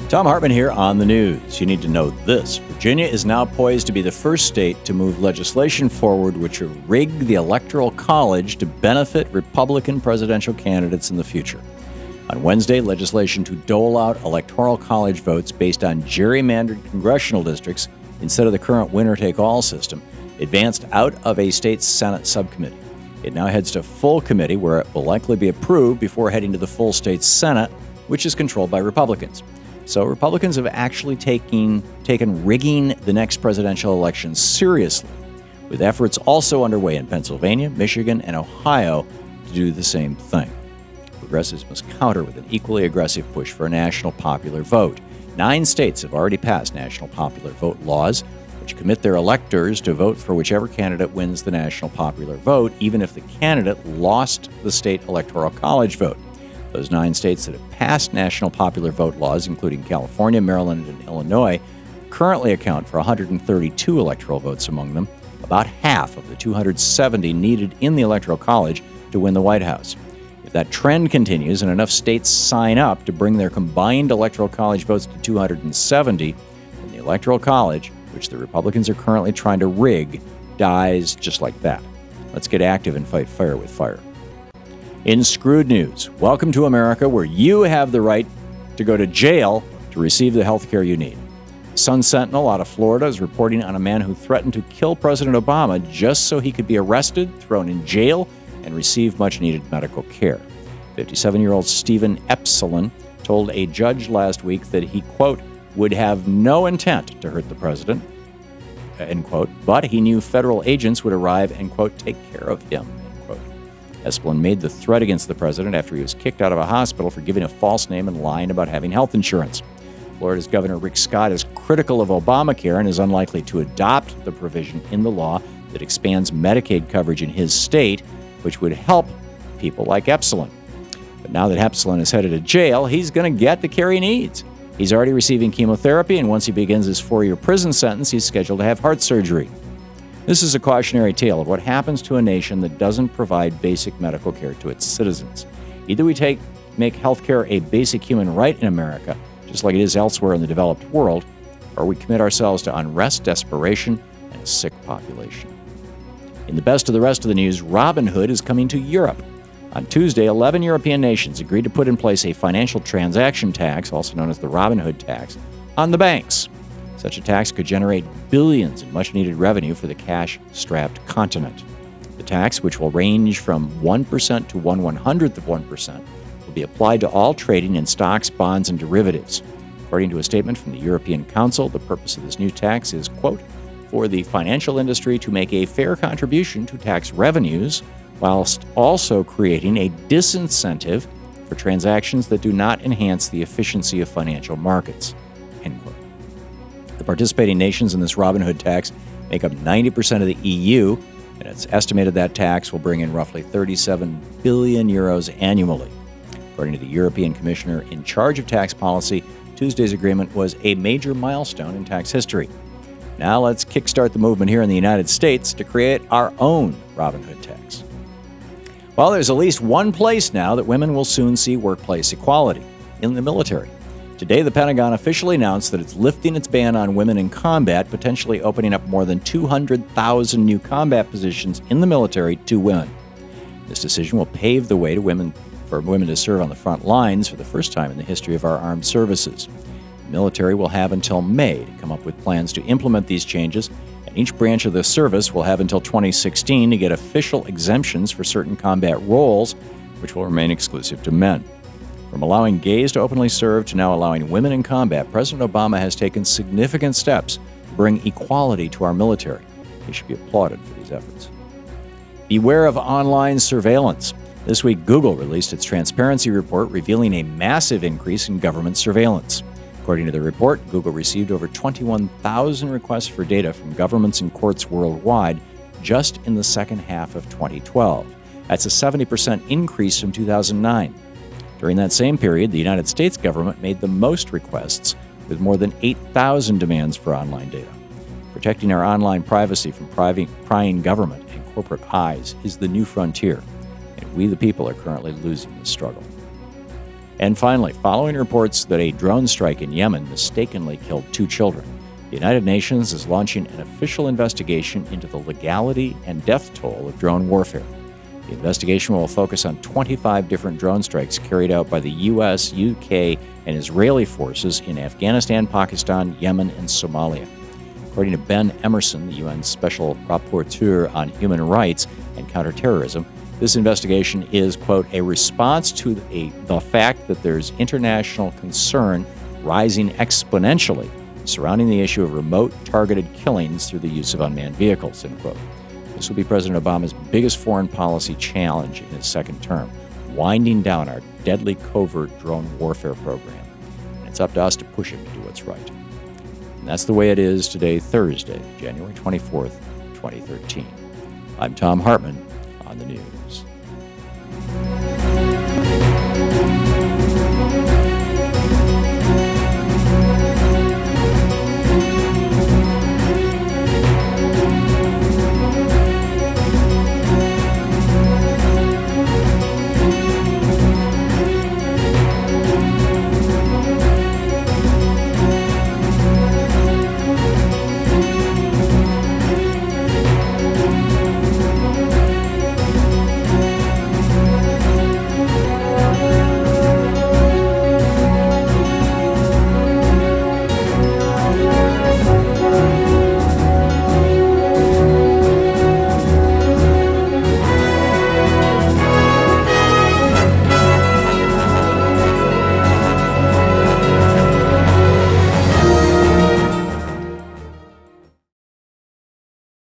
Thom Hartmann here on the news. You need to know this. Virginia is now poised to be the first state to move legislation forward which will rig the Electoral College to benefit Republican presidential candidates in the future. On Wednesday, legislation to dole out Electoral College votes based on gerrymandered congressional districts instead of the current winner-take-all system advanced out of a state Senate subcommittee. It now heads to full committee where it will likely be approved before heading to the full state Senate, which is controlled by Republicans. So Republicans have actually taken rigging the next presidential election seriously, with efforts also underway in Pennsylvania, Michigan, and Ohio to do the same thing. Progressives must counter with an equally aggressive push for a national popular vote. 9 states have already passed national popular vote laws, which commit their electors to vote for whichever candidate wins the national popular vote, even if the candidate lost the state electoral college vote. Those 9 states that have passed national popular vote laws, including California, Maryland, and Illinois, currently account for 132 electoral votes among them, about half of the 270 needed in the Electoral College to win the White House. If that trend continues and enough states sign up to bring their combined Electoral College votes to 270, then the Electoral College, which the Republicans are currently trying to rig, dies just like that. Let's get active and fight fire with fire. In Screwed News, welcome to America, where you have the right to go to jail to receive the health care you need. Sun Sentinel out of Florida is reporting on a man who threatened to kill President Obama just so he could be arrested, thrown in jail, and receive much-needed medical care. 57-year-old Stephen Epsilon told a judge last week that he, quote, would have no intent to hurt the president, end quote, but he knew federal agents would arrive and, quote, take care of him. Esplin made the threat against the president after he was kicked out of a hospital for giving a false name and lying about having health insurance. Florida's Governor Rick Scott is critical of Obamacare and is unlikely to adopt the provision in the law that expands Medicaid coverage in his state, which would help people like Epsilon. But now that Epsilon is headed to jail, he's going to get the care he needs. He's already receiving chemotherapy, and once he begins his 4-year prison sentence, he's scheduled to have heart surgery. This is a cautionary tale of what happens to a nation that doesn't provide basic medical care to its citizens. Either we make health care a basic human right in America, just like it is elsewhere in the developed world, or we commit ourselves to unrest, desperation, and a sick population. In the best of the rest of the news, Robin Hood is coming to Europe. On Tuesday, 11 European nations agreed to put in place a financial transaction tax, also known as the Robin Hood tax, on the banks. Such a tax could generate billions in much-needed revenue for the cash-strapped continent. The tax, which will range from 1% to 1/100th of 1%, will be applied to all trading in stocks, bonds, and derivatives. According to a statement from the European Council, the purpose of this new tax is, quote, for the financial industry to make a fair contribution to tax revenues, whilst also creating a disincentive for transactions that do not enhance the efficiency of financial markets, end quote. The participating nations in this Robin Hood tax make up 90% of the EU, and it's estimated that tax will bring in roughly 37 billion euros annually. According to the European Commissioner in charge of tax policy, Tuesday's agreement was a major milestone in tax history. Now let's kickstart the movement here in the United States to create our own Robin Hood tax. Well, there's at least one place now that women will soon see workplace equality: in the military. Today, the Pentagon officially announced that it's lifting its ban on women in combat, potentially opening up more than 200,000 new combat positions in the military to women. This decision will pave the way for women to serve on the front lines for the first time in the history of our armed services. The military will have until May to come up with plans to implement these changes, and each branch of the service will have until 2016 to get official exemptions for certain combat roles, which will remain exclusive to men. From allowing gays to openly serve to now allowing women in combat, President Obama has taken significant steps to bring equality to our military. He should be applauded for these efforts. Beware of online surveillance. This week, Google released its transparency report revealing a massive increase in government surveillance. According to the report, Google received over 21,000 requests for data from governments and courts worldwide just in the second half of 2012. That's a 70% increase from 2009. During that same period, the United States government made the most requests, with more than 8,000 demands for online data. Protecting our online privacy from prying government and corporate eyes is the new frontier, and we the people are currently losing this struggle. And finally, following reports that a drone strike in Yemen mistakenly killed 2 children, the United Nations is launching an official investigation into the legality and death toll of drone warfare. The investigation will focus on 25 different drone strikes carried out by the U.S., UK, and Israeli forces in Afghanistan, Pakistan, Yemen, and Somalia. According to Ben Emerson, the UN Special Rapporteur on Human Rights and Counterterrorism, this investigation is, quote, a response to the fact that there's international concern rising exponentially surrounding the issue of remote targeted killings through the use of unmanned vehicles, end quote. This will be President Obama's biggest foreign policy challenge in his second term, winding down our deadly covert drone warfare program. And it's up to us to push him to do what's right. And that's the way it is today, Thursday, January 24th, 2013. I'm Thom Hartmann on the news.